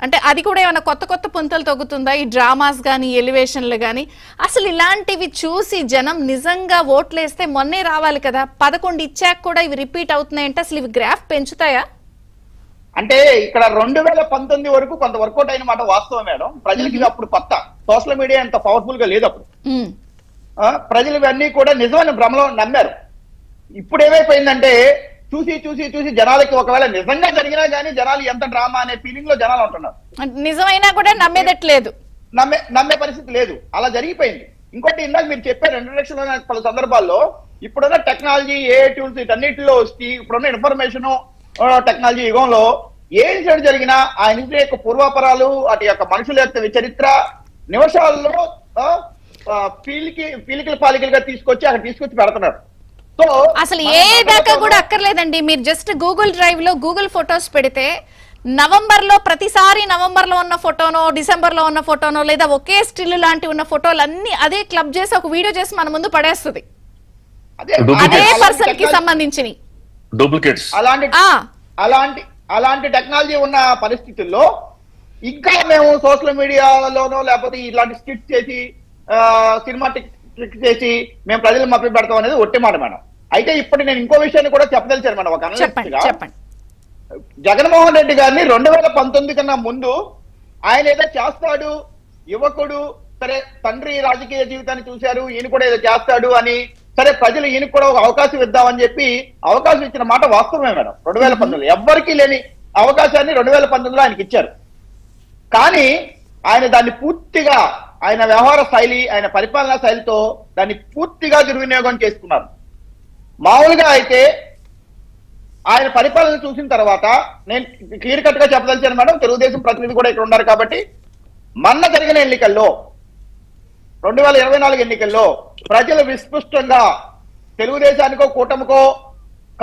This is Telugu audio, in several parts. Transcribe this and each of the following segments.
అంటే అది కూడా ఏమైనా కొత్త కొత్త పుంతలు తొక్కుతుందా ఈ డ్రామాస్ గానీ ఎలివేషన్లు గానీ? అసలు ఇలాంటివి చూసి జనం నిజంగా ఓట్లేస్తే మొన్నే రావాలి కదా, 11 ఇచ్చాక కూడా ఇవి రిపీట్ అవుతున్నాయంటే అసలు ఇవి గ్రాఫ్ పెంచుతాయా? అంటే ఇక్కడ 2019 వరకు కొంత వర్కౌట్ అయిన మాట వాస్తవం మేడం. ప్రజలకి ఇది అప్పుడు కొత్త, సోషల్ మీడియా అంత పవర్ఫుల్ గా లేదు అప్పుడు. ప్రజలు ఇవన్నీ కూడా నిజమైన భ్రమలో నమ్మారు. ఇప్పుడు ఏమైపోయిందంటే చూసి చూసి చూసి జనాలకి ఒకవేళ నిజంగా జరిగినా గానీ జనాలు ఎంత డ్రామా అనే ఫీలింగ్ లో జనాలు ఉంటున్నారు. నిజమైనా కూడా నమ్మేదట్లేదు, నమ్మే పరిస్థితి లేదు. అలా జరిగిపోయింది. ఇంకోటి ఇందాక మీరు చెప్పారు ఇంట్రడక్షన్ లో పలు సందర్భాల్లో ఇప్పుడున్న టెక్నాలజీ ఏ టూల్స్ వీటన్నిటిలో వచ్చి ఇప్పుడున్న ఇన్ఫర్మేషన్ టెక్నాలజీ యుగంలో ఏ ఇన్సిడెంట్ జరిగినా ఆ ఇన్సిడెంట్ యొక్క పూర్వాపరాలు అటు యొక్క మనుషుల యొక్క చరిత్ర నిమిషాల్లో పీలికలు పాలికలుగా తీసుకొచ్చి అక్కడ తీసుకొచ్చి పెడుతున్నారు. అసలు ఏ దాకా కూడా అక్కర్లేదండి. మీరు జస్ట్ గూగుల్ డ్రైవ్ లో గూగుల్ ఫొటోస్ పెడితే నవంబర్ లో ప్రతిసారి నవంబర్ లో ఉన్న ఫోటోనో డిసెంబర్ లో ఉన్న ఫోటోనో లేదా ఒకే స్టిల్ లాంటి ఉన్న ఫోటోలు అన్ని అదే క్లబ్ చేసి ఒక వీడియో చేసి మన ముందు పడేస్తుంది. అదే పర్సన్ కి సంబంధించి డూప్లికేట్స్. అలాంటి టెక్నాలజీ ఉన్న పరిస్థితుల్లో ఇంకా మేము సోషల్ మీడియాలోనో లేకపోతే ఇలాంటి స్కిట్స్ చేసి సినిమా ట్రిక్ చేసి మేము ప్రజలు మప్పి పెడతాం అనేది ఒట్టి మాట మేడం. అయితే ఇప్పుడు నేను ఇంకో విషయాన్ని కూడా చెప్పదలిచాను మేడం. ఒక అనలిస్ట్ జగన్మోహన్ రెడ్డి గారిని 2019 కన్నా ముందు ఆయన ఏదో చేస్తాడు, యువకుడు, సరే తండ్రి రాజకీయ జీవితాన్ని చూశారు, ఈయన కూడా ఏదో చేస్తాడు అని, సరే ప్రజలు ఈయనకు కూడా ఒక అవకాశం ఇద్దామని చెప్పి అవకాశం ఇచ్చిన మాట వాస్తవమే మేడం. 2019 ఎవ్వరికీ లేని అవకాశాన్ని 2019లో ఆయనకి ఇచ్చారు. కానీ ఆయన దాన్ని పూర్తిగా ఆయన వ్యవహార శైలి, ఆయన పరిపాలనా శైలితో దాన్ని పూర్తిగా దుర్వినియోగం చేసుకున్నారు. మామూలుగా అయితే ఆయన పరిపాలన చూసిన తర్వాత నేను క్లియర్ కట్ గా చెప్పదలిచాను మేడం. తెలుగుదేశం ప్రతినిధి కూడా ఇక్కడ ఉన్నారు కాబట్టి మొన్న జరిగిన ఎన్నికల్లో 2024 ఎన్నికల్లో ప్రజలు విస్పష్టంగా తెలుగుదేశానికో కూటమికో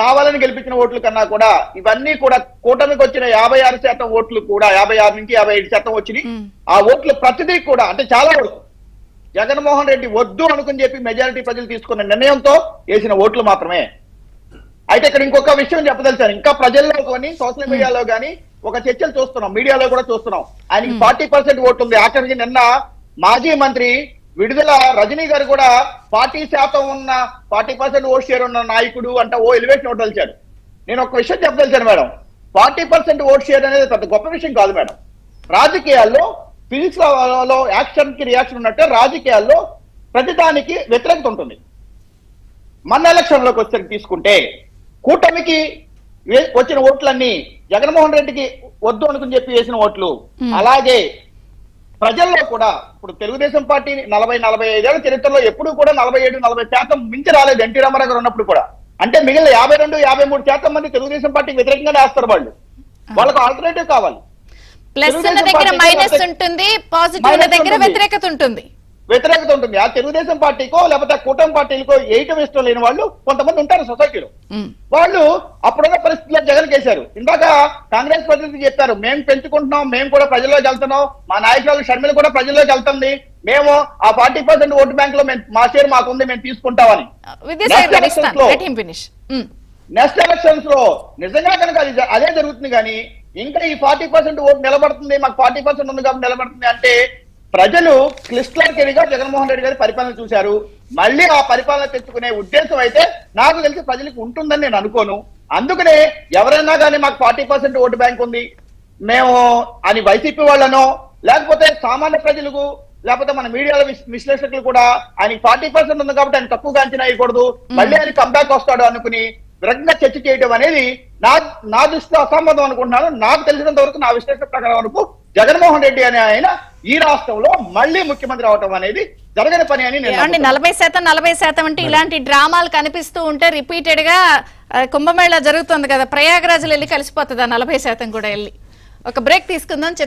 కావాలని గెలిపించిన ఓట్ల కన్నా కూడా ఇవన్నీ కూడా కూటమికి వచ్చిన 56% ఓట్లు కూడా 56 నుంచి 57% వచ్చినాయి. ఆ ఓట్లు ప్రతిదీ కూడా అంటే చాలా వరకు జగన్మోహన్ రెడ్డి వద్దు అనుకుని చెప్పి మెజారిటీ ప్రజలు తీసుకున్న నిర్ణయంతో వేసిన ఓట్లు మాత్రమే. అయితే ఇక్కడ ఇంకొక విషయం చెప్పదలిచాను. ఇంకా ప్రజల్లో కానీ సోషల్ మీడియాలో కానీ ఒక చర్చలు చూస్తున్నాం, మీడియాలో కూడా చూస్తున్నాం. ఆయనకి 40% ఓట్లు ఉంది. ఆఖరికి నిన్న మాజీ మంత్రి విడుదల రజనీ గారు కూడా 40% ఉన్న 40% ఓట్ షేర్ ఉన్న నాయకుడు అంటే ఓ ఎలివేషన్ ఓటలిచారు. నేను ఒక విషయం చెప్పదలిచాను మేడం. 40% ఓట్ షేర్ అనేది పెద్ద గొప్ప విషయం కాదు మేడం. రాజకీయాల్లో ఫిజిక్స్ లో యాక్షన్ కి రియాక్షన్ ఉన్నట్టే రాజకీయాల్లో ప్రతిదానికి వ్యతిరేకత ఉంటుంది. మన ఎలక్షన్ లోకి వచ్చి తీసుకుంటే కూటమికి వచ్చిన ఓట్లన్నీ జగన్మోహన్ రెడ్డికి వద్దు అనుకుని చెప్పి వేసిన ఓట్లు, అలాగే ప్రజల్లో కూడా ఇప్పుడు తెలుగుదేశం పార్టీ 40-45 ఏళ్ల చరిత్రలో ఎప్పుడు కూడా 47-40% మించి రాలేదు ఎన్టీ రామారావు గారు ఉన్నప్పుడు కూడా. అంటే మిగిలిన 52-53% మంది తెలుగుదేశం పార్టీకి వ్యతిరేకంగానే వేస్తారు. వాళ్ళకు ఆల్టర్నేటివ్ కావాలి. ప్లస్ ఉన్న దగ్గర మైనస్ ఉంటుంది, పాజిటివ్ ఉన్న దగ్గర వ్యతిరేకత ఉంటుంది. ఆ తెలుగుదేశం పార్టీకో లేకపోతే కూటమి పార్టీలకో వేయటం ఇష్టం లేని వాళ్ళు కొంతమంది ఉంటారు సొసైటీలో. వాళ్ళు అప్పుడున్న పరిస్థితుల్లో జగన్ కేశారు. ఇందాక కాంగ్రెస్ ప్రతినిధి చెప్పారు, మేము పెంచుకుంటున్నాం, మేము కూడా ప్రజల్లోకి వెళ్తున్నాం, మా నాయకురాలు షర్మిల కూడా ప్రజల్లోకి వెళ్తుంది, మేము ఆ 40% ఓటు బ్యాంక్ లో మా షేర్ మాకుంది, మేము తీసుకుంటామని. నెక్స్ట్ ఎలక్షన్స్ లో నిజంగా కనుక అదే జరుగుతుంది. కానీ ఇంకా ఈ 40% ఓటు నిలబడుతుంది, మాకు 40% ఉంది కాబట్టి నిలబడుతుంది అంటే ప్రజలు క్లిస్టర్గా జగన్మోహన్ రెడ్డి గారి పరిపాలన చూశారు. మళ్ళీ ఆ పరిపాలన తెచ్చుకునే ఉద్దేశం అయితే నాకు తెలిసి ప్రజలకు ఉంటుందని నేను అనుకోను. అందుకనే ఎవరైనా కానీ మాకు 40% ఓటు బ్యాంక్ ఉంది మేము అని వైసీపీ వాళ్ళనో లేకపోతే సామాన్య ప్రజలకు లేకపోతే మన మీడియాల విశ్లేషకులు కూడా ఆయనకి 40% ఉంది కాబట్టి ఆయన తక్కువగా అంచనా వేయకూడదు, మళ్ళీ ఆయన కంబ్యాక్ వస్తాడు అనుకుని విరగంగా చర్చ చేయడం అనేది నా దృష్టిలో అసంబద్ధం అనుకుంటున్నాను. నాకు తెలిసినంత వరకు నా విశ్లేషణ ప్రకారం వరకు జగన్మోహన్ రెడ్డి అనే ఆయన ఈ రాష్ట్రంలో మళ్ళీ ముఖ్యమంత్రి అవటం అనేది జరగని పని అని నేను 40% అంటే ఇలాంటి డ్రామాలు కనిపిస్తూ ఉంటే రిపీటెడ్ గా కుంభమేళా జరుగుతుంది కదా, ప్రయాగరాజులు వెళ్ళి కలిసిపోతుంది 40% కూడా వెళ్ళి. ఒక బ్రేక్ తీసుకుందాం.